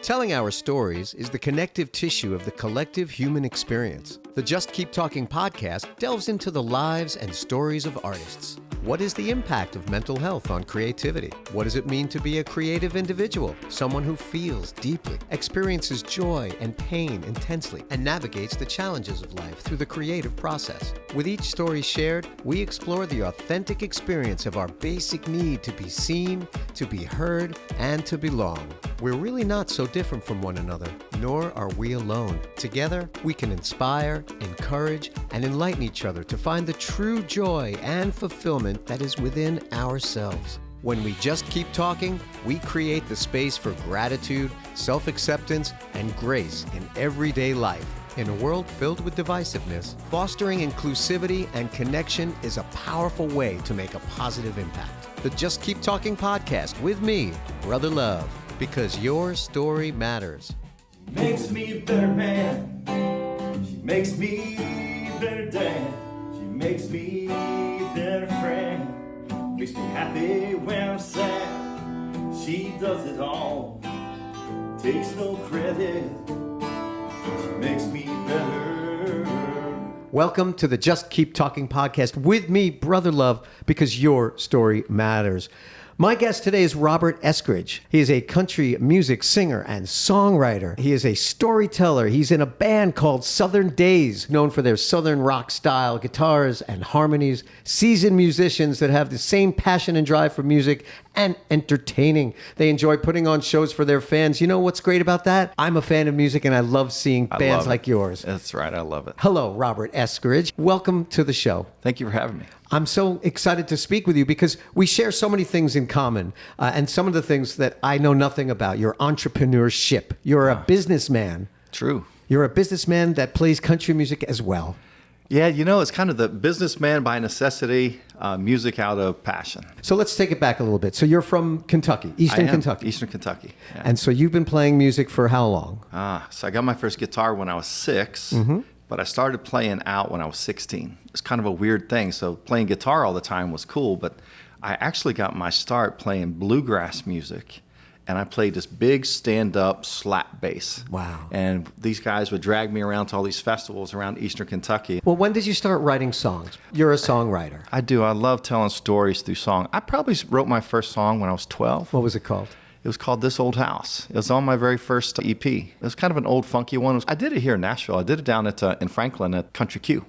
Telling our stories is the connective tissue of the collective human experience. The Just Keep Talking podcast delves into the lives and stories of artists. What is the impact of mental health on creativity? What does it mean to be a creative individual? Someone who feels deeply, experiences joy and pain intensely, and navigates the challenges of life through the creative process. With each story shared, we explore the authentic experience of our basic need to be seen, to be heard, and to belong. We're really not so different from one another, nor are we alone. Together, we can inspire, encourage, and enlighten each other to find the true joy and fulfillment that is within ourselves. When we just keep talking, we create the space for gratitude, self-acceptance, and grace in everyday life. In a world filled with divisiveness, fostering inclusivity and connection is a powerful way to make a positive impact. The Just Keep Talking podcast with me, Brother Love, because your story matters. She makes me a better man. She makes me a better dad. She makes me a better friend. Makes me happy when I'm sad. She does it all. Takes no credit. She makes me better. Welcome to the Just Keep Talking podcast with me, Brother Love, because your story matters. My guest today is Robert Eskridge. He is a country music singer and songwriter. He is a storyteller. He's in a band called Southern Days, known for their Southern rock style guitars and harmonies. Seasoned musicians that have the same passion and drive for music and entertaining. They enjoy putting on shows for their fans. You know what's great about that? I'm a fan of music and I love seeing bands like yours. That's right. I love it. Hello, Robert Eskridge. Welcome to the show. Thank you for having me. I'm so excited to speak with you because we share so many things in common, and some of the things that I know nothing about. Your entrepreneurship. You're a businessman. True. You're a businessman that plays country music as well. Yeah, you know, it's kind of the businessman by necessity, music out of passion. So let's take it back a little bit. So you're from Kentucky, Eastern Kentucky. Eastern Kentucky. Yeah. And so you've been playing music for how long? So I got my first guitar when I was 6, but I started playing out when I was 16. It's kind of a weird thing. So playing guitar all the time was cool, but I actually got my start playing bluegrass music. And I played this big stand-up slap bass. Wow. And these guys would drag me around to all these festivals around Eastern Kentucky. Well, when did you start writing songs? You're a songwriter. I do. I love telling stories through song. I probably wrote my first song when I was 12. What was it called? It was called This Old House. It was on my very first EP. It was kind of an old funky one. I did it here in Nashville. I did it down in Franklin at Country Q.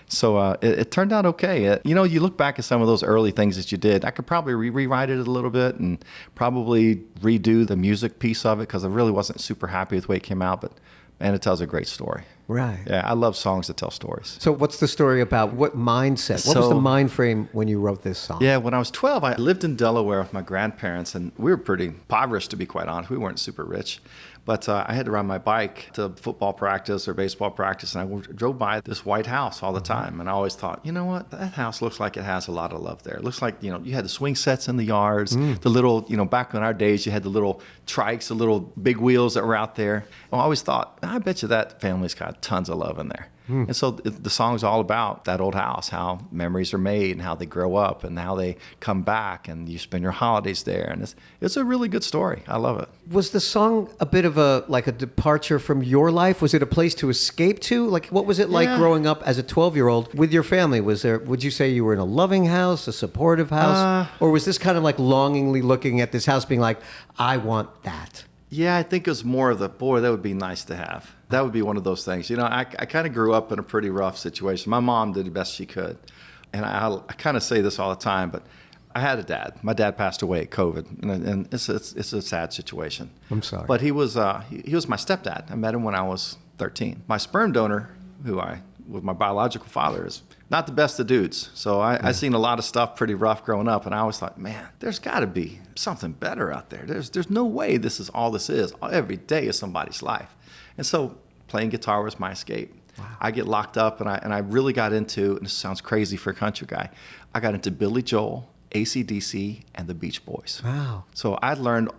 So it turned out okay. You look back at some of those early things that you did. I could probably rewrite it a little bit and probably redo the music piece of it because I really wasn't super happy with the way it came out. But man, it tells a great story. Right. Yeah, I love songs that tell stories. So what's the story about? What mindset? What was the mind frame when you wrote this song? Yeah, when I was 12, I lived in Delaware with my grandparents, and we were pretty impoverished, to be quite honest. We weren't super rich. But I had to ride my bike to football practice or baseball practice, and I drove by this white house all the time. And I always thought, you know what? That house looks like it has a lot of love there. It looks like, you had the swing sets in the yards, the little, back in our days, you had the little trikes, the little big wheels that were out there. And I always thought, I bet you that family's got tons of love in there. And so the song's all about that old house, how memories are made and how they grow up and how they come back and you spend your holidays there. And it's a really good story. I love it. Was the song a bit of a departure from your life? Was it a place to escape to? Like, what was it like growing up as a 12-year-old with your family? Would you say you were in a loving house, a supportive house? Or was this kind of like longingly looking at this house being like, I want that? Yeah, I think it was more of that would be nice to have. That would be one of those things. I kind of grew up in a pretty rough situation. My mom did the best she could. And I kind of say this all the time, but I had a dad. My dad passed away at COVID, and it's a sad situation. I'm sorry. But he was my stepdad. I met him when I was 13. My sperm donor, who was my biological father, is not the best of dudes. So I seen a lot of stuff pretty rough growing up, and I always thought, man, there's got to be something better out there. There's no way this is all this is. Every day is somebody's life. And so playing guitar was my escape. Wow. I get locked up, and I really got into, and this sounds crazy for a country guy, I got into Billy Joel, AC/DC, and the Beach Boys. Wow. So I learned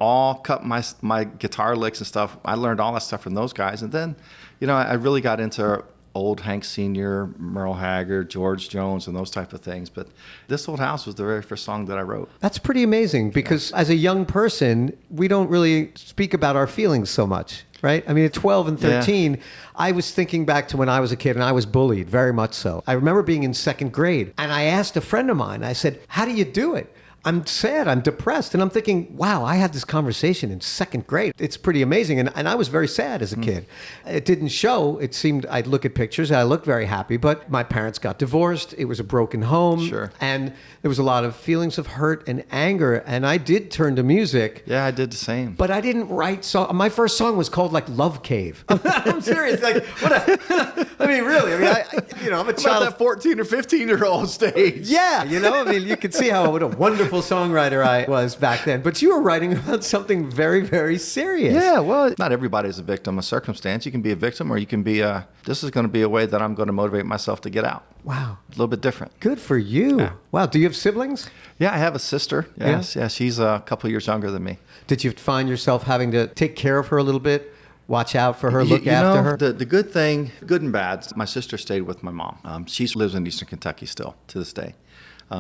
cut my guitar licks and stuff. I learned all that stuff from those guys. And then, I really got into old Hank Sr., Merle Haggard, George Jones, and those type of things. But This Old House was the very first song that I wrote. That's pretty amazing because as a young person, we don't really speak about our feelings so much, right? I mean, at 12 and 13, I was thinking back to when I was a kid and I was bullied, very much so. I remember being in second grade and I asked a friend of mine, I said, how do you do it? I'm sad, I'm depressed. And I'm thinking, wow, I had this conversation in second grade. It's pretty amazing. And I was very sad as a kid. It didn't show. It seemed I'd look at pictures and I looked very happy, but my parents got divorced. It was a broken home. Sure. And there was a lot of feelings of hurt and anger. And I did turn to music. Yeah, I did the same. But I didn't write song. My first song was called like Love Cave. I'm serious. Like, I mean, really. I mean, I'm a child. About that 14 or 15-year-old stage. Yeah, I mean, you could see what a wonderful songwriter I was back then. But you were writing about something very, very serious. Yeah, well, not everybody's a victim of circumstance. You can be a victim, or you can be this is going to be a way that I'm going to motivate myself to get out. Wow. A little bit different. Good for you. Yeah. Wow. Do you have siblings? Yeah, I have a sister. Yes, yeah. She's a couple of years younger than me. Did you find yourself having to take care of her a little bit? Watch out for her, look after her? The good thing, good and bad, my sister stayed with my mom. She lives in Eastern Kentucky still to this day.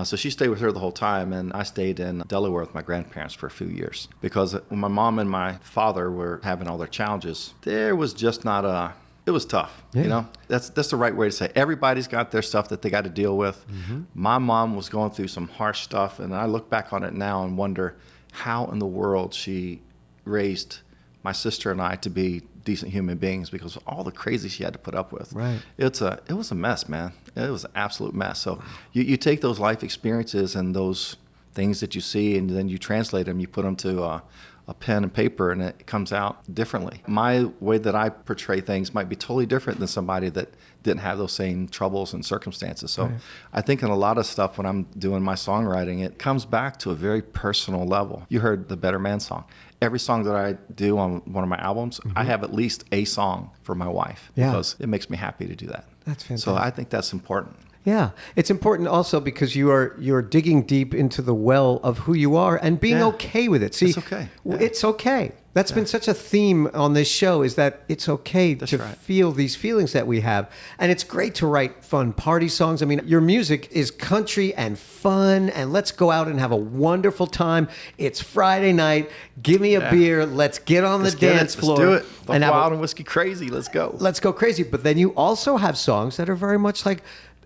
So she stayed with her the whole time, and I stayed in Delaware with my grandparents for a few years. Because when my mom and my father were having all their challenges, there was just not it was tough, That's the right way to say it. Everybody's got their stuff that they got to deal with. Mm-hmm. My mom was going through some harsh stuff, and I look back on it now and wonder how in the world she raised my sister and I to be decent human beings because of all the crazy she had to put up with. Right. It was a mess, man. It was an absolute mess. So you take those life experiences and those things that you see, and then you translate them, you put them to a pen and paper, and it comes out differently. My way that I portray things might be totally different than somebody that didn't have those same troubles and circumstances. So I think in a lot of stuff when I'm doing my songwriting, it comes back to a very personal level. You heard the Better Man song. Every song that I do on one of my albums, I have at least a song for my wife because it makes me happy to do that. That's fantastic. So I think that's important. Yeah, it's important also because you're digging deep into the well of who you are and being okay with it. See, it's okay. It's okay. That's been such a theme on this show, is that it's okay to feel these feelings that we have. And it's great to write fun party songs. I mean, your music is country and fun, and let's go out and have a wonderful time. It's Friday night. Give me a beer. Let's get on the dance floor. Let's do it. Let's go out and whiskey crazy. Let's go. Let's go crazy. But then you also have songs that are very much like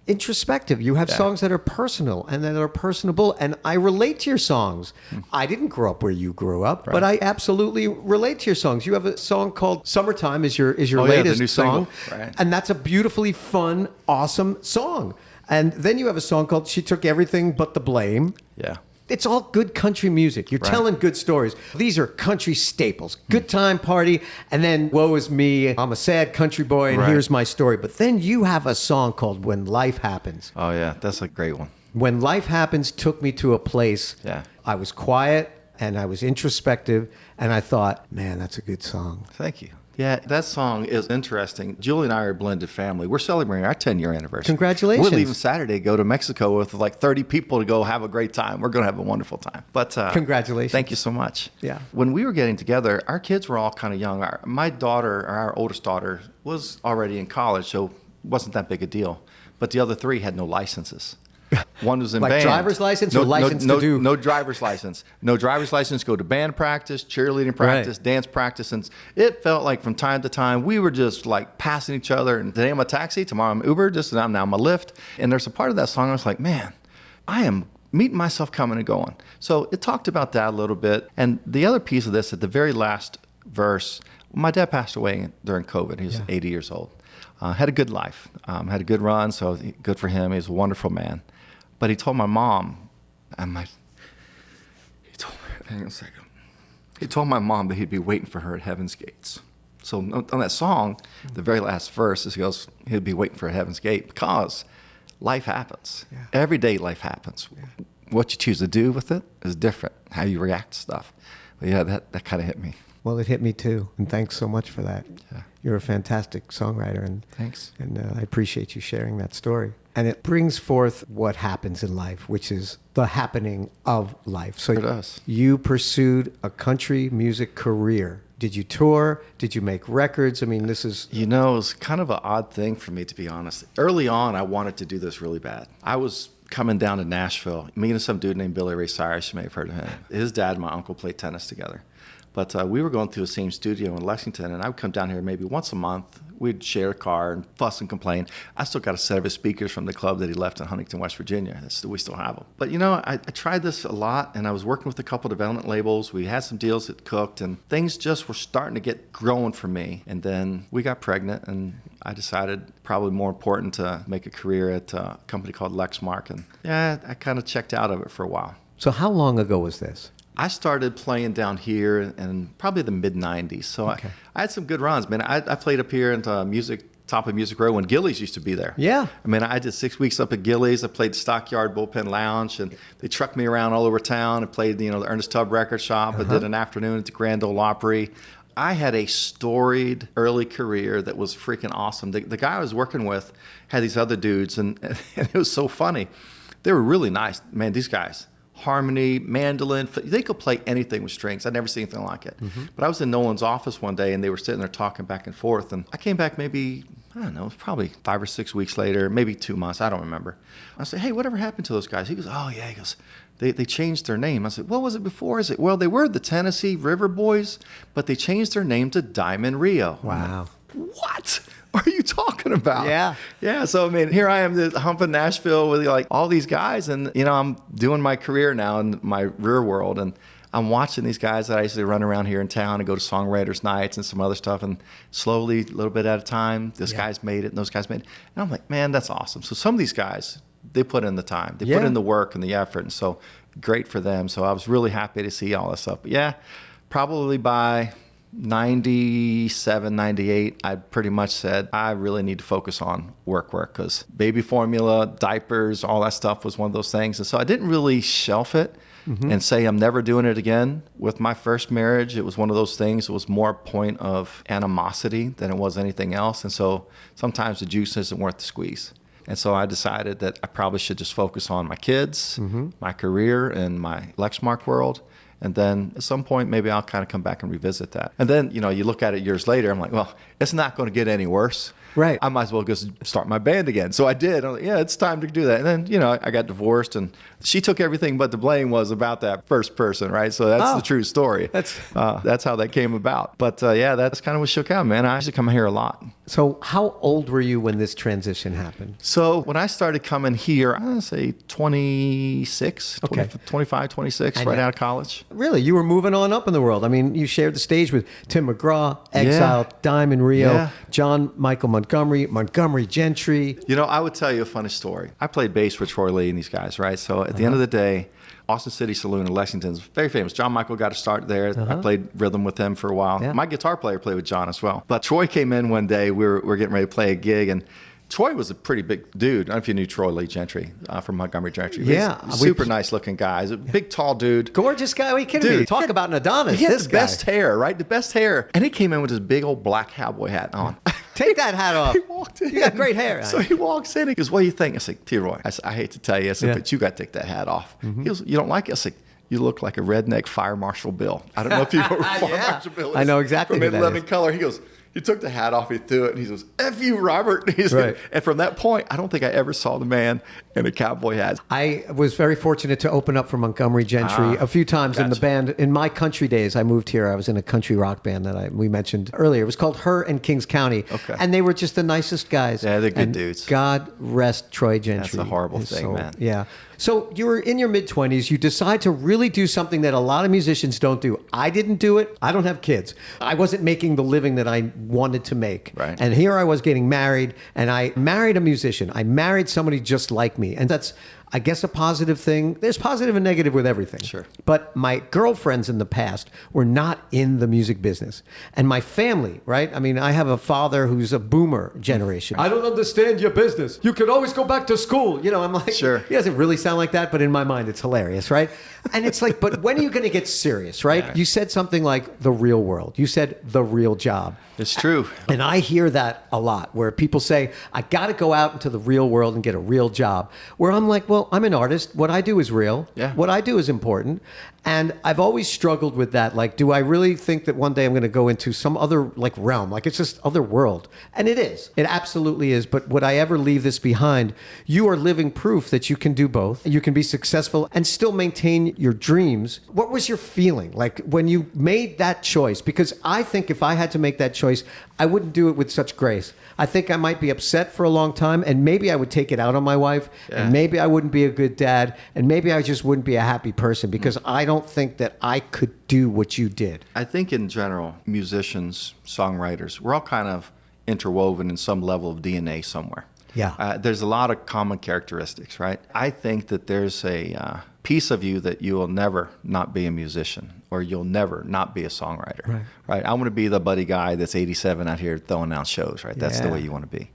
introspective. You have songs that are personal and that are personable, and I relate to your songs. I didn't grow up where you grew up, but I absolutely relate to your songs. You have a song called Summertime is your latest new song, right. And that's a beautifully fun, awesome song. And then you have a song called She Took Everything But the Blame. Yeah. It's all good country music. You're telling good stories. These are country staples. Good time party, and then woe is me. I'm a sad country boy, and here's my story. But then you have a song called When Life Happens. Oh, yeah. That's a great one. When Life Happens took me to a place. Yeah. I was quiet, and I was introspective, and I thought, man, that's a good song. Thank you. Yeah, that song is interesting. Julie and I are a blended family. We're celebrating our 10-year anniversary. Congratulations. We're leaving Saturday to go to Mexico with like 30 people to go have a great time. We're going to have a wonderful time. But congratulations. Thank you so much. Yeah. When we were getting together, our kids were all kind of young. My daughter, our oldest daughter, was already in college, so it wasn't that big a deal. But the other three had no licenses. One was in like band. Driver's license or license to do? No driver's license. No driver's license. Go to band practice, cheerleading practice, dance practice. And it felt like from time to time, we were just like passing each other. And today I'm a taxi, tomorrow I'm Uber, now I'm a Lyft. And there's a part of that song I was like, man, I am meeting myself coming and going. So it talked about that a little bit. And the other piece of this, at the very last verse, my dad passed away during COVID. He was 80 years old. Had a good life, had a good run, so good for him. He was a wonderful man. But he told my mom, hang on a second. He told my mom that he'd be waiting for her at Heaven's Gates. So on that song, the very last verse, he goes, he'd be waiting for at Heaven's Gate because life happens. Yeah. Every day life happens. Yeah. What you choose to do with it is different. How you react to stuff. But yeah, that kind of hit me. Well, it hit me too, and thanks so much for that. Yeah. You're a fantastic songwriter, and Thanks. And I appreciate you sharing that story. And it brings forth what happens in life, which is the happening of life. So It does. you pursued a country music career. Did you tour? Did you make records? I mean, this is... You know, it was kind of an odd thing for me, to be honest. Early on, I wanted to do this really bad. I was coming down to Nashville, meeting some dude named Billy Ray Cyrus. You may have heard of him. His dad and my uncle played tennis together. But we were going through the same studio in Lexington, and I would come down here maybe once a month. We'd share a car and fuss and complain. I still got a set of his speakers from the club that he left in Huntington, West Virginia. We still have them. But, you know, I tried this a lot, and I was working with a couple development labels. We had some deals that cooked, and things just were starting to get growing for me. And then we got pregnant, and I decided probably more important to make a career at a company called Lexmark. And, yeah, I kind of checked out of it for a while. So how long ago was this? I started playing down here in probably the mid-'90s. So Okay. I had some good runs, man. I played up here at top of Music Row when Gillies used to be there. Yeah. I mean, I did 6 weeks up at Gillies. I played Stockyard Bullpen Lounge, and they trucked me around all over town. I played, the Ernest Tubb Record Shop. I did an afternoon at the Grand Ole Opry. I had a storied early career that was freaking awesome. The guy I was working with had these other dudes, and it was so funny. They were really nice. Man, these guys. Harmony, mandolin, they could play anything with strings. I'd never seen anything like it. But I was in Nolan's office one day, and they were sitting there talking back and forth. And I came back maybe, I don't know, it was probably 5 or 6 weeks later, maybe 2 months, I don't remember. I said, hey, whatever happened to those guys? He goes, oh, yeah. He goes, they changed their name. I said, what was it before? I said, well, they were the Tennessee River Boys, but they changed their name to Diamond Rio. Wow. What are you talking about? Yeah. Yeah. So, I mean, here I am humping Nashville with like all these guys, and, I'm doing my career now in my real world, and I'm watching these guys that I used to run around here in town and go to songwriters nights and some other stuff, and slowly, a little bit at a time, this guy's made it and those guys made it. And I'm like, man, that's awesome. So some of these guys, they put in the time, they put in the work and the effort, and so great for them. So I was really happy to see all this stuff. But yeah, probably by 97, 98, I pretty much said, I really need to focus on work, because baby formula, diapers, all that stuff was one of those things. And so I didn't really shelf it and say I'm never doing it again. With my first marriage, it was one of those things. It was more a point of animosity than it was anything else. And so sometimes the juice isn't worth the squeeze. And so I decided that I probably should just focus on my kids, my career, and my Lexmark world. And then at some point, maybe I'll kind of come back and revisit that. And then, you look at it years later, I'm like, well, it's not going to get any worse. Right. I might as well just start my band again. So I did. I'm like, yeah, it's time to do that. And then, I got divorced, and she took everything, but the blame was about that first person, right? So that's the true story. That's how that came about. But yeah, that's kind of what shook out, man. I used to come here a lot. So how old were you when this transition happened? So when I started coming here, I would say 26, Okay. 25, 26, right out of college. Really? You were moving on up in the world. I mean, you shared the stage with Tim McGraw, Exile, Diamond Rio, John Michael Montgomery Gentry. I would tell you a funny story. I played bass for Troy Lee and these guys, right? So at the end of the day, Austin City Saloon in Lexington is very famous. John Michael got to start there. I played rhythm with him for a while. Yeah. My guitar player played with John as well. But Troy came in one day. We were getting ready to play a gig, and Troy was a pretty big dude. I don't know if you knew Troy Lee Gentry from Montgomery Gentry. Yeah. Super nice looking guy. He's a big, tall dude. Gorgeous guy. Are you kidding me? Talk about an Adonis. He had this the guy. best hair, right? The best hair. And he came in with his big old black cowboy hat on. Take that hat off. He walked in. You got great hair. So he walks in. He goes, what do you think? I said, T-Roy, I hate to tell you. I said, but you got to take that hat off. He goes, you don't like it? I said, you look like a redneck Fire Marshal Bill. I don't know if you know who Fire Marshal Bill is. I know exactly From who that Living is. Color. He goes, he took the hat off, he threw it, and he goes, F you, Robert. Right. And from that point, I don't think I ever saw the man in a cowboy hat. I was very fortunate to open up for Montgomery Gentry a few times in the band. In my country days, I moved here. I was in a country rock band that we mentioned earlier. It was called Her and Kings County. Okay. And they were just the nicest guys. Yeah, they're good And dudes. God rest Troy Gentry. That's a horrible thing, man. Yeah. So you were in your mid-20s. You decide to really do something that a lot of musicians don't do. I didn't do it. I don't have kids. I wasn't making the living that I wanted to make. Right. And here I was getting married, and I married a musician. I married somebody just like me. And that's I guess a positive thing. There's positive and negative with everything. Sure. But my girlfriends in the past were not in the music business. And my family, right? I mean, I have a father who's a boomer generation. I don't understand your business. You could always go back to school. You know, I'm like, Sure. He doesn't really sound like that, but in my mind, it's hilarious, right? And it's like, but when are you going to get serious, right? Yeah. You said something like the real world. You said the real job. It's true. And I hear that a lot where people say, I got to go out into the real world and get a real job. Where I'm like, well, I'm an artist. What I do is real. Yeah. What I do is important. And I've always struggled with that. Like, do I really think that one day I'm going to go into some other like realm? Like it's just other world. And it is. It absolutely is. But would I ever leave this behind? You are living proof that you can do both. You can be successful and still maintain your dreams. What was your feeling like when you made that choice? Because I think if I had to make that choice, I wouldn't do it with such grace. I think I might be upset for a long time, and maybe I would take it out on my wife, and maybe I wouldn't be a good dad, and maybe I just wouldn't be a happy person because I don't think that I could do what you did. I think in general, musicians, songwriters, we're all kind of interwoven in some level of DNA somewhere. Yeah. There's a lot of common characteristics, right? I think that there's a piece of you that you will never not be a musician or you'll never not be a songwriter, right? I want to be the buddy guy that's 87 out here throwing out shows, right? That's the way you want to be.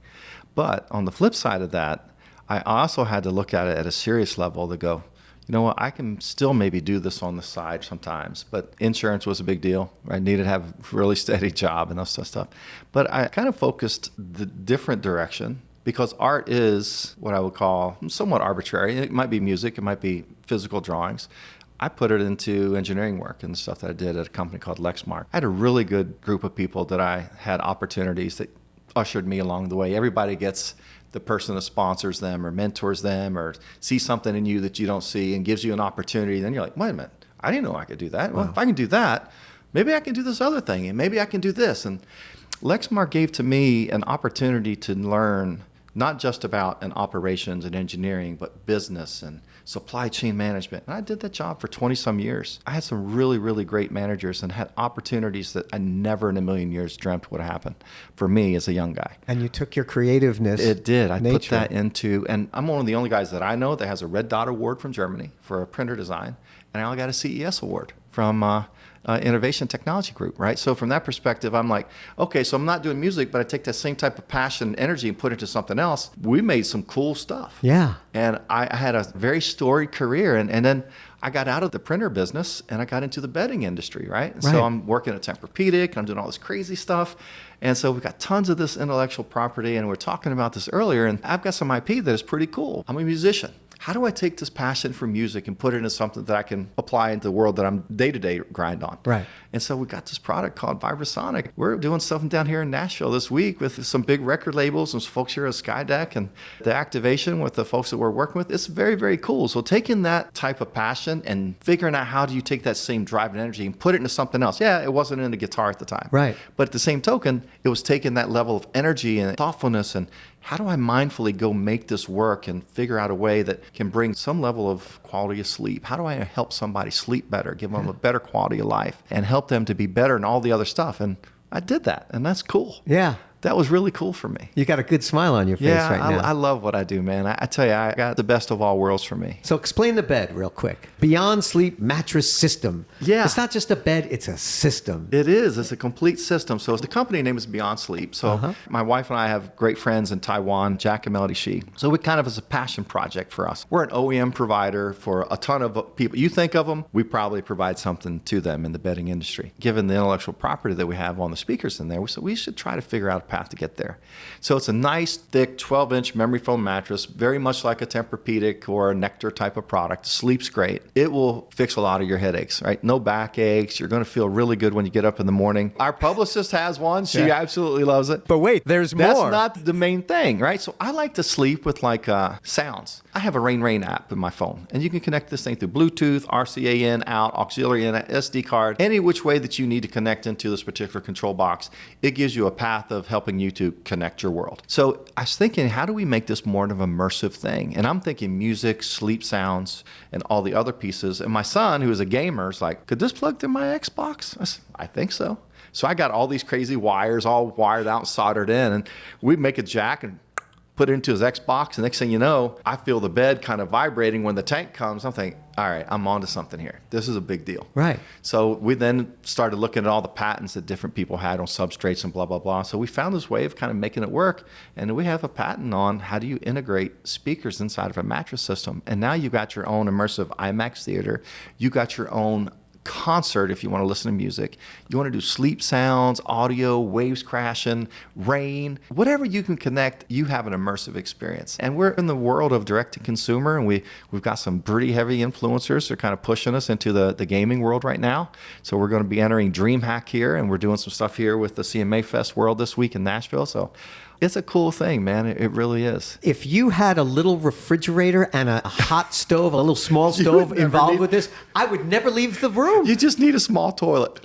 But on the flip side of that, I also had to look at it at a serious level to go, you know what, I can still maybe do this on the side sometimes, but insurance was a big deal. I needed to have a really steady job and that stuff. But I kind of focused the different direction because art is what I would call somewhat arbitrary. It might be music, it might be physical drawings. I put it into engineering work and the stuff that I did at a company called Lexmark. I had a really good group of people that I had opportunities that ushered me along the way. Everybody gets the person that sponsors them or mentors them or sees something in you that you don't see and gives you an opportunity. Then you're like, wait a minute, I didn't know I could do that. Well, if I can do that, maybe I can do this other thing and maybe I can do this. And Lexmark gave to me an opportunity to learn not just about an operations and engineering, but business and supply chain management. And I did that job for 20 some years. I had some really, really great managers and had opportunities that I never in a million years dreamt would happen for me as a young guy. And you took your creativeness. It did. I put that into, and I'm one of the only guys that I know that has a Red Dot Award from Germany for a printer design. And I only got a CES award from Innovation Technology Group, right? So from that perspective, I'm like, okay, so I'm not doing music, but I take that same type of passion and energy and put it into something else. We made some cool stuff. Yeah. And I had a very storied career. And then I got out of the printer business and I got into the bedding industry, right? And so I'm working at Tempur-Pedic and I'm doing all this crazy stuff. And so we've got tons of this intellectual property and we're talking about this earlier. And I've got some IP that is pretty cool. I'm a musician. How do I take this passion for music and put it into something that I can apply into the world that I'm day-to-day grind on? Right. And so we got this product called Vibrasonic. We're doing something down here in Nashville this week with some big record labels and some folks here at Skydeck and the activation with the folks that we're working with. It's very, very cool. So taking that type of passion and figuring out how do you take that same drive and energy and put it into something else. Yeah, it wasn't in the guitar at the time. Right. But at the same token, it was taking that level of energy and thoughtfulness and how do I mindfully go make this work and figure out a way that can bring some level of quality of sleep? How do I help somebody sleep better, give them a better quality of life, and help them to be better and all the other stuff? And I did that, and that's cool. Yeah. That was really cool for me. You got a good smile on your face right now. I love what I do, man. I tell you, I got the best of all worlds for me. So explain the bed real quick. Beyond Sleep Mattress System. Yeah. It's not just a bed, it's a system. It is. It's a complete system. So the company name is Beyond Sleep. So my wife and I have great friends in Taiwan, Jack and Melody Shi. So we kind of is a passion project for us. We're an OEM provider for a ton of people. You think of them, we probably provide something to them in the bedding industry. Given the intellectual property that we have on the speakers in there, so we should try to figure out a path to get there. So it's a nice, thick, 12-inch memory foam mattress, very much like a Tempur-Pedic or a Nectar type of product. Sleeps great. It will fix a lot of your headaches, right? No backaches. You're going to feel really good when you get up in the morning. Our publicist has one. She absolutely loves it. But wait, there's more. That's not the main thing, right? So I like to sleep with like sounds. I have a Rain app in my phone, and you can connect this thing through Bluetooth, RCA in, out, auxiliary in, SD card, any which way that you need to connect into this particular control box. It gives you a path of helping you to connect your world. So I was thinking, how do we make this more of an immersive thing? And I'm thinking music, sleep sounds, and all the other pieces. And my son, who is a gamer, is like, could this plug through my Xbox? I said, I think so. So I got all these crazy wires all wired out and soldered in, and we make a jack and put it into his Xbox, and next thing you know, I feel the bed kind of vibrating when the tank comes. I'm thinking, all right, I'm onto something here. This is a big deal. Right. So we then started looking at all the patents that different people had on substrates and blah, blah, blah. So we found this way of kind of making it work. And we have a patent on how do you integrate speakers inside of a mattress system. And now you got your own immersive IMAX theater. You got your own concert if you want to listen to music. You want to do sleep sounds, audio, waves crashing, rain, whatever you can connect, you have an immersive experience. And we're in the world of direct-to-consumer, and we've got some pretty heavy influencers that are kind of pushing us into the gaming world right now. So we're going to be entering DreamHack here, and we're doing some stuff here with the CMA Fest World this week in Nashville. So it's a cool thing, man. It really is. If you had a little refrigerator and a hot stove, a little small stove involved with this, I would never leave the room. You just need a small toilet.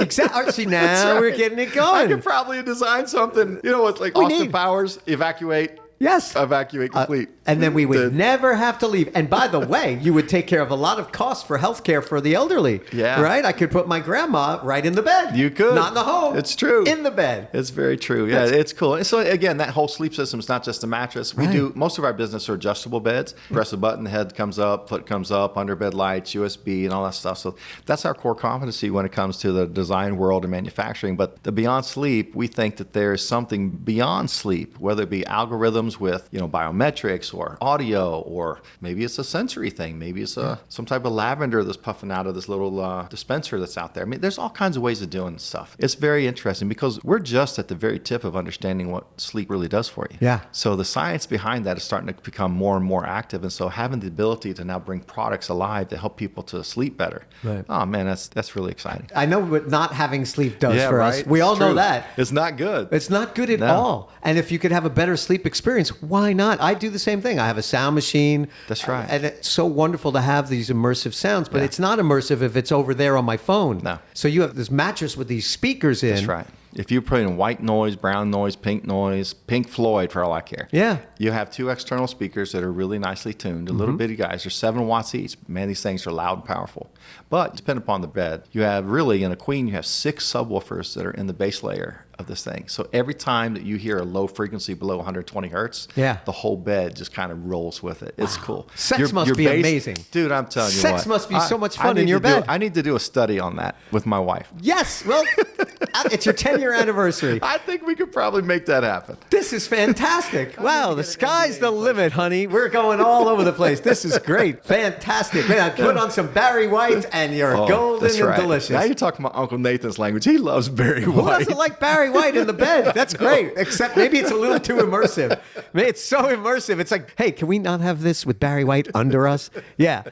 Exactly. See, now we're getting it going. I could probably design something, it's like Austin Powers, evacuate. Yes. Evacuate complete. And then we would never have to leave. And by the way, you would take care of a lot of costs for healthcare for the elderly. Yeah. Right? I could put my grandma right in the bed. You could. Not in the home. It's true. In the bed. It's very true. Yeah, it's cool. And so again, that whole sleep system is not just a mattress. We do, most of our business are adjustable beds. Press a button, the head comes up, foot comes up, under bed lights, USB, and all that stuff. So that's our core competency when it comes to the design world and manufacturing. But the beyond sleep, we think that there is something beyond sleep, whether it be algorithms with, biometrics or audio, or maybe it's a sensory thing. Maybe it's some type of lavender that's puffing out of this little dispenser that's out there. I mean, there's all kinds of ways of doing this stuff. It's very interesting because we're just at the very tip of understanding what sleep really does for you. Yeah. So the science behind that is starting to become more and more active. And so having the ability to now bring products alive to help people to sleep better. Right. Oh man, that's really exciting. I know what not having sleep does for right? us. We all know that. It's not good. It's not good at all. And if you could have a better sleep experience, why not? I do the same thing. I have a sound machine. That's right. And it's so wonderful to have these immersive sounds, but it's not immersive if it's over there on my phone. No. So you have this mattress with these speakers in. That's right. If you put in white noise, brown noise, Pink Floyd for all I care. Yeah. You have two external speakers that are really nicely tuned. The little bitty guys are 7 watts each. Man, these things are loud and powerful. But depending upon the bed, you have really, in a queen, you have 6 subwoofers that are in the base layer of this thing. So every time that you hear a low frequency below 120 hertz, the whole bed just kind of rolls with it. It's cool. Sex must be amazing. Dude, I'm telling you what. Sex must be so much fun in your bed. I need to do a study on that with my wife. Yes. Well, it's your 10-year anniversary. I think we could probably make that happen. This is fantastic. Wow, the sky's the limit, honey. We're going all over the place. This is great. Fantastic. Man, I put on some Barry White and you're golden and delicious. Now you're talking about Uncle Nathan's language. He loves Barry White. Who doesn't like Barry White in the bed? That's great. Except maybe it's a little too immersive. Maybe it's so immersive. It's like, hey, can we not have this with Barry White under us? Yeah.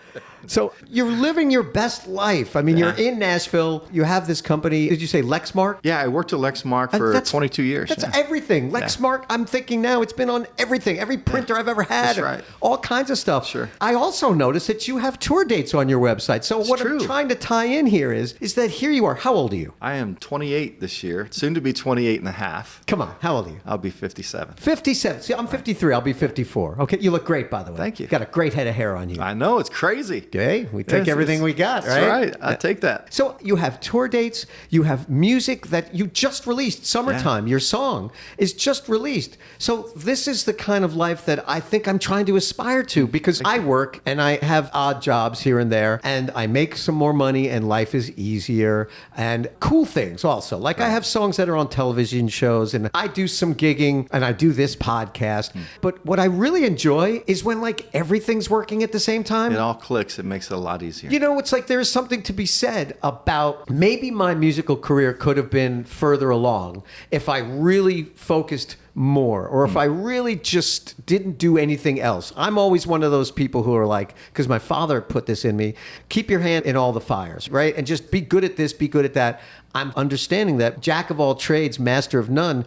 So you're living your best life. I mean, you're in Nashville. You have this company. Did you say Lexmark? Yeah, I worked at Lexmark for 22 years. That's everything. Lexmark, I'm thinking now, it's been on everything. Every printer I've ever had. That's right. All kinds of stuff. Sure. I also noticed that you have tour dates on your website. So what I'm trying to tie in here is that here you are. How old are you? I am 28 this year, soon to be 28 and a half. Come on. How old are you? I'll be 57. 57. See, I'm 53. I'll be 54. Okay. You look great, by the way. Thank you. Got a great head of hair on you. I know. It's crazy. Okay. We take everything we got, right? That's right. I take that. So you have tour dates. You have music that you just released. Summertime, your song is just released. So this is the kind of life that I think I'm trying to aspire to, because I work and I have odd jobs here and there, and I make some more money and life is easier, and cool things also. Like I have songs that are on television shows, and I do some gigging, and I do this podcast. But what I really enjoy is when like everything's working at the same time. It all clicks. It makes it a lot easier. You know, it's like there is something to be said about maybe my musical career could have been further along if I really focused more, or if I really just didn't do anything else. I'm always one of those people who are like, because my father put this in me, keep your hand in all the fires, right? And just be good at this, be good at that. I'm understanding that jack of all trades, master of none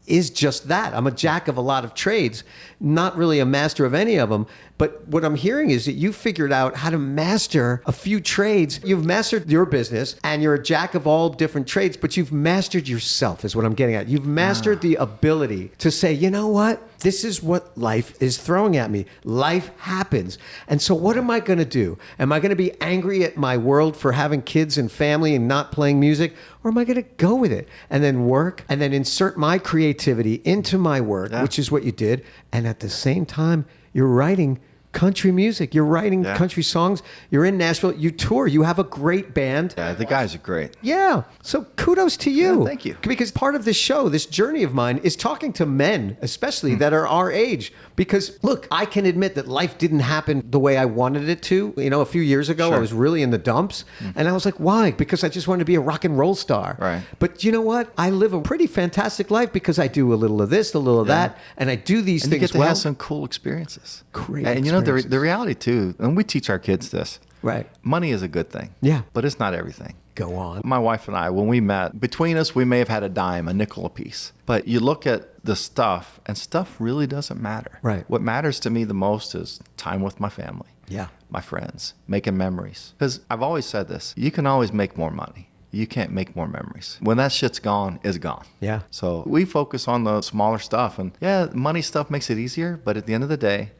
is just that. I'm a jack of a lot of trades, not really a master of any of them. But what I'm hearing is that you figured out how to master a few trades. You've mastered your business and you're a jack of all different trades, but you've mastered yourself is what I'm getting at. You've mastered the ability to say, you know what? This is what life is throwing at me. Life happens. And so what am I going to do? Am I going to be angry at my world for having kids and family and not playing music? Or am I going to go with it and then work and then insert my creativity into my work, which is what you did. And at the same time, you're writing country music. You're writing country songs. You're in Nashville. You tour. You have a great band. Yeah, the guys are great. Yeah. So kudos to you. Yeah, thank you. Because part of this show, this journey of mine, is talking to men, especially that are our age. Because, look, I can admit that life didn't happen the way I wanted it to. You know, a few years ago, I was really in the dumps. And I was like, why? Because I just wanted to be a rock and roll star. Right. But you know what? I live a pretty fantastic life because I do a little of this, a little of that. And I do these And things you get to well. have some cool experiences. Great And you know, the experiences. reality too, and we teach our kids this. Right. Money is a good thing. Yeah. But it's not everything. Go on. My wife and I, when we met, between us, we may have had a dime, a nickel apiece. But you look at the stuff, and stuff really doesn't matter. Right. What matters to me the most is time with my family. Yeah. My friends, making memories. Because I've always said this, you can always make more money. You can't make more memories. When that shit's gone, it's gone. Yeah. So we focus on the smaller stuff. And yeah, money stuff makes it easier. But at the end of the day,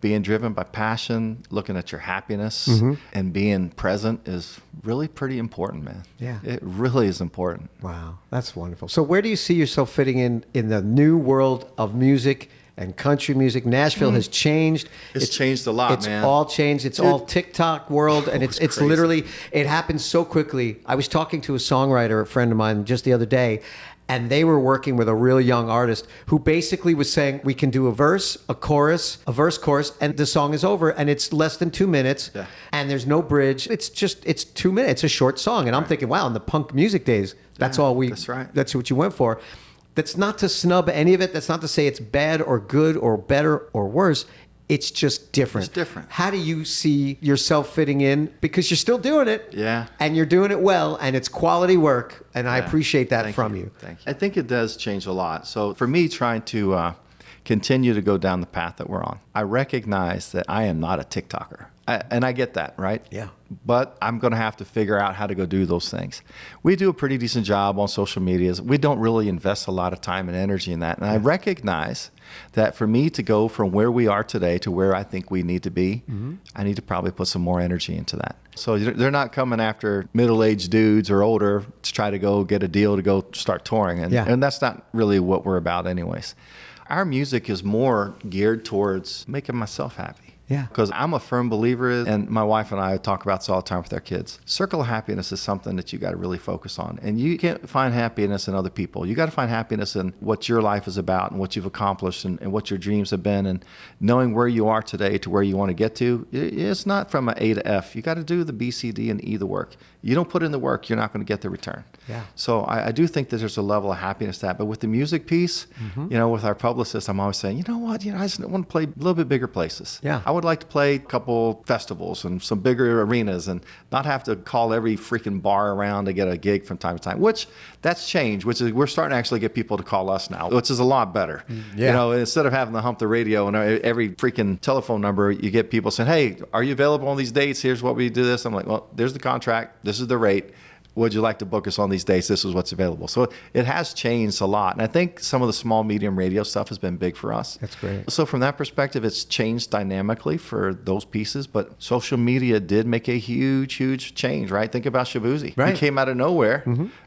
being driven by passion, looking at your happiness, and being present is really pretty important, man. Yeah. It really is important. Wow, that's wonderful. So where do you see yourself fitting in the new world of music and country music? Nashville has changed. It's changed a lot, it's man. It's all changed. It's all TikTok world, and it's crazy. literally, it happens so quickly. I was talking to a songwriter, a friend of mine, just the other day, and they were working with a real young artist who basically was saying, we can do a verse, a chorus, a verse, chorus, and the song is over, and it's less than 2 minutes, and there's no bridge. It's 2 minutes, a short song. And I'm thinking, wow, in the punk music days, that's that's what you went for. That's not to snub any of it. That's not to say it's bad or good or better or worse. It's just different. It's different. How do you see yourself fitting in? Because you're still doing it. Yeah. And you're doing it well, and it's quality work, and I appreciate that from you. Thank you. I think it does change a lot. So for me, trying to continue to go down the path that we're on, I recognize that I am not a TikToker. And I get that, right? Yeah. But I'm going to have to figure out how to go do those things. We do a pretty decent job on social medias. We don't really invest a lot of time and energy in that. And I recognize that for me to go from where we are today to where I think we need to be, I need to probably put some more energy into that. So they're not coming after middle-aged dudes or older to try to go get a deal to go start touring. And that's not really what we're about anyways. Our music is more geared towards making myself happy. Yeah. Because I'm a firm believer, and my wife and I talk about this all the time with our kids. Circle of happiness is something that you got to really focus on. And you can't find happiness in other people. You got to find happiness in what your life is about and what you've accomplished and what your dreams have been, and knowing where you are today to where you want to get to. It's not from an A to F. You got to do the B, C, D, and E the work. You don't put in the work, you're not going to get the return. Yeah. So I do think that there's a level of happiness to that. But with the music piece, you know, with our publicist, I'm always saying, you know what, I just want to play a little bit bigger places. Yeah. I would like to play a couple festivals and some bigger arenas and not have to call every freaking bar around to get a gig from time to time, which that's changed, which is we're starting to actually get people to call us now, which is a lot better. Yeah. You know, instead of having to hump the radio and every freaking telephone number, you get people saying, hey, are you available on these dates? Here's what we do this. I'm like, well, there's the contract. This is the rate. Would you like to book us on these days? This is what's available. So it has changed a lot. And I think some of the small, medium radio stuff has been big for us. That's great. So from that perspective, it's changed dynamically for those pieces. But social media did make a huge, huge change, right? Think about Shabuzi. Right. He came out of nowhere.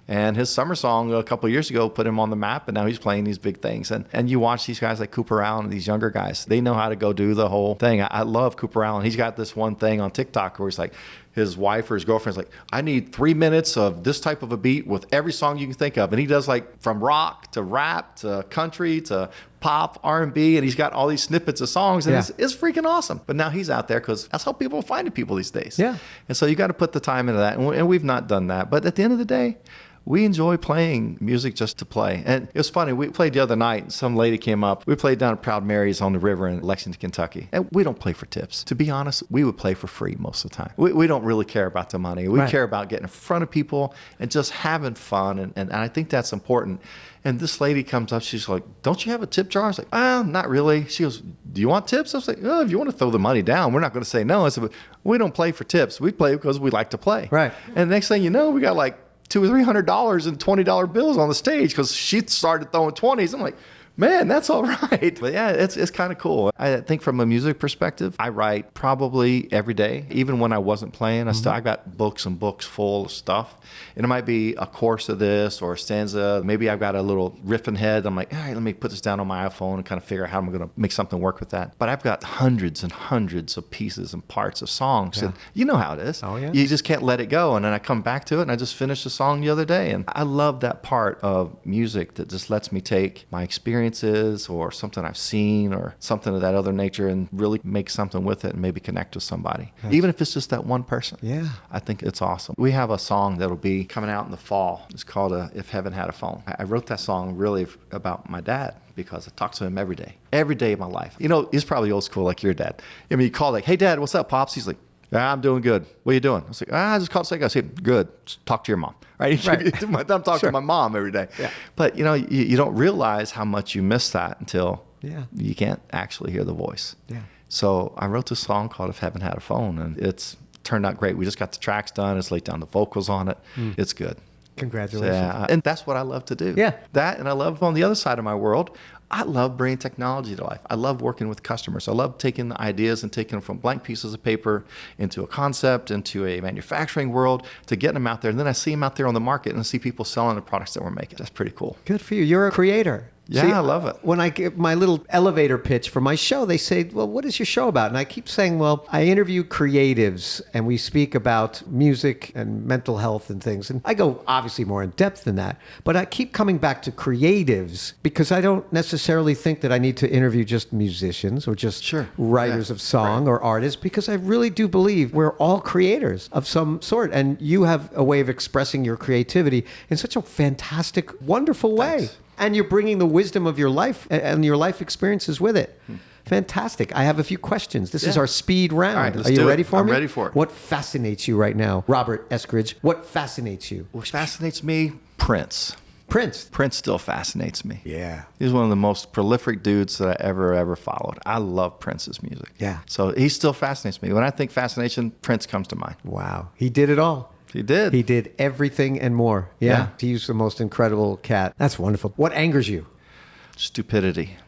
And his summer song a couple of years ago put him on the map. And now he's playing these big things. And you watch these guys like Cooper Allen and these younger guys. They know how to go do the whole thing. I love Cooper Allen. He's got this one thing on TikTok where he's like, his wife or his girlfriend's like, I need 3 minutes of this type of a beat with every song you can think of. And he does like from rock to rap to country to pop, R&B, and he's got all these snippets of songs, and it's freaking awesome. But now he's out there because that's how people are finding people these days. Yeah. And so you got to put the time into that, and we've not done that. But at the end of the day, We enjoy playing music just to play. And it was funny, we played the other night, some lady came up. We played down at Proud Mary's on the river in Lexington, Kentucky. And we don't play for tips. To be honest, we would play for free most of the time. We don't really care about the money. We care about getting in front of people and just having fun. And I think that's important. And this lady comes up, she's like, don't you have a tip jar? I was like, not really. She goes, do you want tips? I was like, if you want to throw the money down, we're not going to say no. I said, but we don't play for tips. We play because we like to play. Right. And the next thing you know, we got like $200 or $300 in $20 bills on the stage because she started throwing 20s. I'm like, man, that's all right. But yeah, it's kind of cool. I think from a music perspective, I write probably every day. Even when I wasn't playing, I got books and books full of stuff. And it might be a course of this or a stanza. Maybe I've got a little riff in head. I'm like, all right, let me put this down on my iPhone and kind of figure out how I'm going to make something work with that. But I've got hundreds and hundreds of pieces and parts of songs. Yeah. And you know how it is. Oh, yeah. You just can't let it go. And then I come back to it and I just finished a song the other day. And I love that part of music that just lets me take my experiences or something I've seen or something of that other nature and really make something with it and maybe connect with somebody. Even if it's just that one person. Yeah. I think it's awesome. We have a song that'll be coming out in the fall. It's called If Heaven Had a Phone. I wrote that song really about my dad because I talk to him every day of my life. You know, he's probably old school like your dad. I mean, you call like, hey, Dad, what's up, Pops? He's like, I'm doing good. What are you doing? I was like, I just called to say, I said, good. Just talk to your mom. Right? I'm talking to my mom every day. Yeah. But, you know, you don't realize how much you miss that until you can't actually hear the voice. Yeah. So I wrote this song called If Heaven Had a Phone, and it's turned out great. We just got the tracks done. It's laid down the vocals on it. It's good. Congratulations. So, and that's what I love to do. Yeah. That, and I love on the other side of my world, I love bringing technology to life. I love working with customers. I love taking the ideas and taking them from blank pieces of paper into a concept, into a manufacturing world, to getting them out there. And then I see them out there on the market and I see people selling the products that we're making. That's pretty cool. Good for you. You're a creator. Yeah, I love it. When I give my little elevator pitch for my show, they say, well, what is your show about? And I keep saying, well, I interview creatives and we speak about music and mental health and things. And I go obviously more in depth than that. But I keep coming back to creatives because I don't necessarily think that I need to interview just musicians or just writers of song or artists, because I really do believe we're all creators of some sort. And you have a way of expressing your creativity in such a fantastic, wonderful way. Thanks. And you're bringing the wisdom of your life and your life experiences with it. Fantastic. I have a few questions. This is our speed round. All right, Are you ready for me? I'm ready for it. What fascinates you right now? Robert Eskridge, what fascinates you? What fascinates me? Prince. Prince. Prince still fascinates me. Yeah. He's one of the most prolific dudes that I ever followed. I love Prince's music. Yeah. So he still fascinates me. When I think fascination, Prince comes to mind. Wow. He did it all. He did. He did everything and more. Yeah. He's the most incredible cat. That's wonderful. What angers you? Stupidity.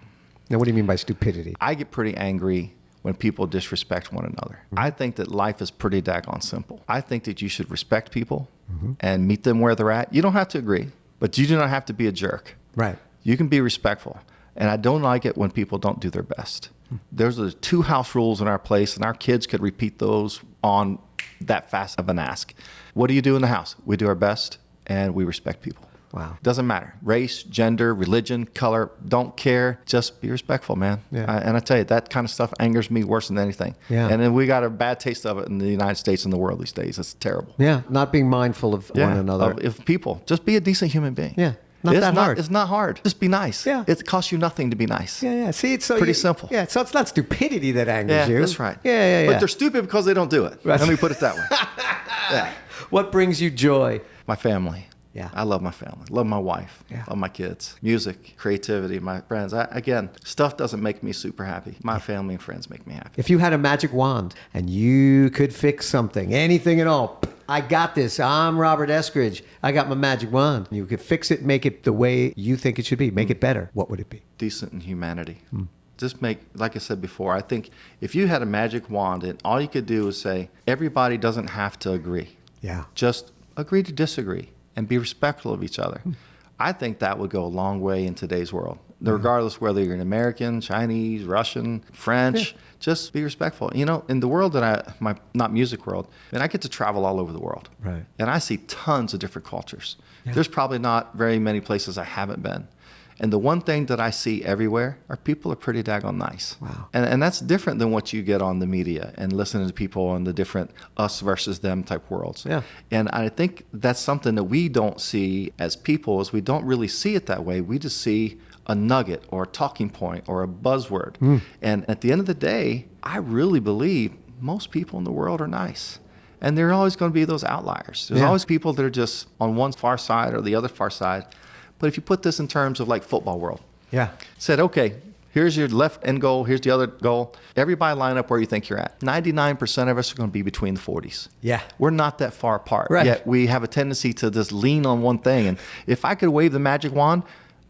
Now, what do you mean by stupidity? I get pretty angry when people disrespect one another. I think that life is pretty daggone simple. I think that you should respect people and meet them where they're at. You don't have to agree, but you do not have to be a jerk. Right. You can be respectful. And I don't like it when people don't do their best. There's the 2 house rules in our place, and our kids could repeat those on that fast of an ask. What do you do in the house? We do our best, and we respect people. Wow. Doesn't matter. Race, gender, religion, color, don't care. Just be respectful, man. Yeah. And I tell you, that kind of stuff angers me worse than anything. Yeah. And then we got a bad taste of it in the United States and the world these days. It's terrible. Yeah. Not being mindful of one another. If people, just be a decent human being. Yeah. Not that hard. It's not hard. Just be nice. Yeah. It costs you nothing to be nice. Yeah. See, it's so pretty simple. Yeah. So it's not stupidity that angers you. That's right. Yeah. But they're stupid because they don't do it. Let me put it that way. Yeah. What brings you joy? My family. Yeah. I love my family. Love my wife. Yeah. Love my kids. Music, creativity, my friends. Again, stuff doesn't make me super happy. My family and friends make me happy. If you had a magic wand and you could fix something, anything at all, I got this. I'm Robert Eskridge. I got my magic wand. You could fix it, make it the way you think it should be, make it better. What would it be? Decent in humanity. Just make, like I said before, I think if you had a magic wand and all you could do is say, everybody doesn't have to agree. Yeah. Just agree to disagree and be respectful of each other. I think that would go a long way in today's world. Regardless whether you're an American, Chinese, Russian, French, just be respectful. You know, in the world that my not music world, and I get to travel all over the world. Right. And I see tons of different cultures. Yeah. There's probably not very many places I haven't been. And the one thing that I see everywhere are people are pretty daggone nice. Wow. And that's different than what you get on the media and listening to people in the different us versus them type worlds. Yeah. And I think that's something that we don't see as people, is we don't really see it that way. We just see a nugget or a talking point or a buzzword. And at the end of the day, I really believe most people in the world are nice. And there are always going to be those outliers. There's always people that are just on one far side or the other far side. But if you put this in terms of like football world, said, okay, here's your left end goal, here's the other goal. Everybody line up where you think you're at. 99% of us are going to be between the 40s. Yeah. We're not that far apart. Right. Yet we have a tendency to just lean on one thing. And if I could wave the magic wand,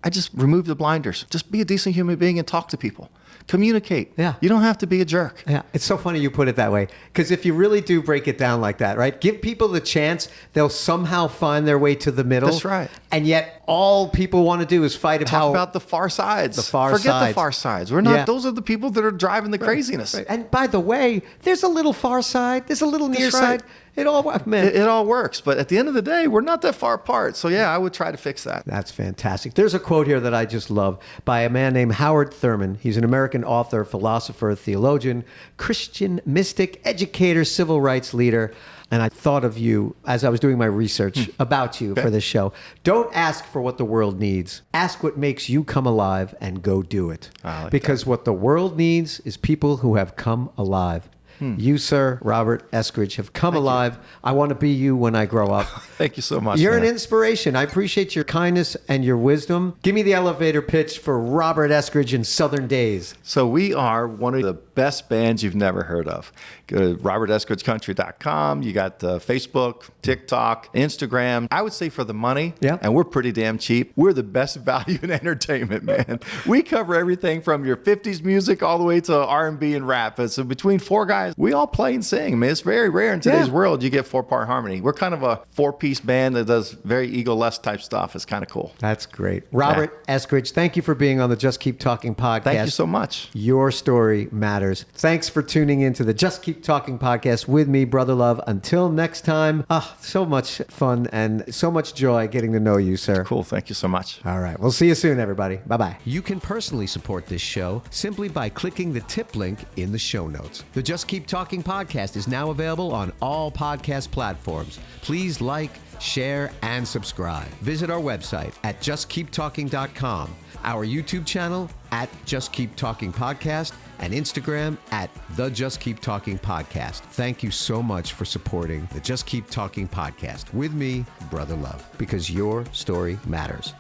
I just remove the blinders. Just be a decent human being and talk to people. Communicate. Yeah. You don't have to be a jerk. Yeah, it's so funny you put it that way. Because if you really do break it down like that, right? Give people the chance, they'll somehow find their way to the middle. That's right. And yet all people want to do is fight Talk about the far sides. Forget sides. the far sides. We're not. Yeah. Those are the people that are driving the craziness. Right. And by the way, there's a little far side. There's a little near right. side. It all, man. It all works. But at the end of the day, we're not that far apart. So yeah, I would try to fix that. That's fantastic. There's a quote here that I just love by a man named Howard Thurman. He's an American author, philosopher, theologian, Christian mystic, educator, civil rights leader. And I thought of you as I was doing my research about you for this show. Don't ask for what the world needs. Ask what makes you come alive and go do it. Because what the world needs is people who have come alive. You, sir, Robert Eskridge, have come alive. I want to be you when I grow up. Thank you so much. You're man. an inspiration. I appreciate your kindness and your wisdom. Give me the elevator pitch for Robert Eskridge in Southern Days. So we are one of the best bands you've never heard of. Go to roberteskridgecountry.com. You got Facebook, TikTok, Instagram. I would say for the money, and we're pretty damn cheap, we're the best value in entertainment, man. We cover everything from your 50s music all the way to R&B and rap. So between four guys, we all play and sing. I mean, it's very rare in today's world you get four-part harmony. We're kind of a four-piece band that does very ego-less type stuff. It's kind of cool. That's great. Robert Eskridge, thank you for being on the Just Keep Talking podcast. Thank you so much. Your story matters. Thanks for tuning into the Just Keep Talking podcast with me, Brother Love. Until next time, so much fun and so much joy getting to know you, sir. Cool. Thank you so much. All right. We'll see you soon, everybody. Bye-bye. You can personally support this show simply by clicking the tip link in the show notes. The Just Keep Talking podcast is now available on all podcast platforms. Please like, share, and subscribe. Visit our website at justkeeptalking.com, our YouTube channel at Just Keep Talking Podcast, and Instagram at The Just Keep Talking Podcast. Thank you so much for supporting the Just Keep Talking podcast with me, Brother Love, because your story matters.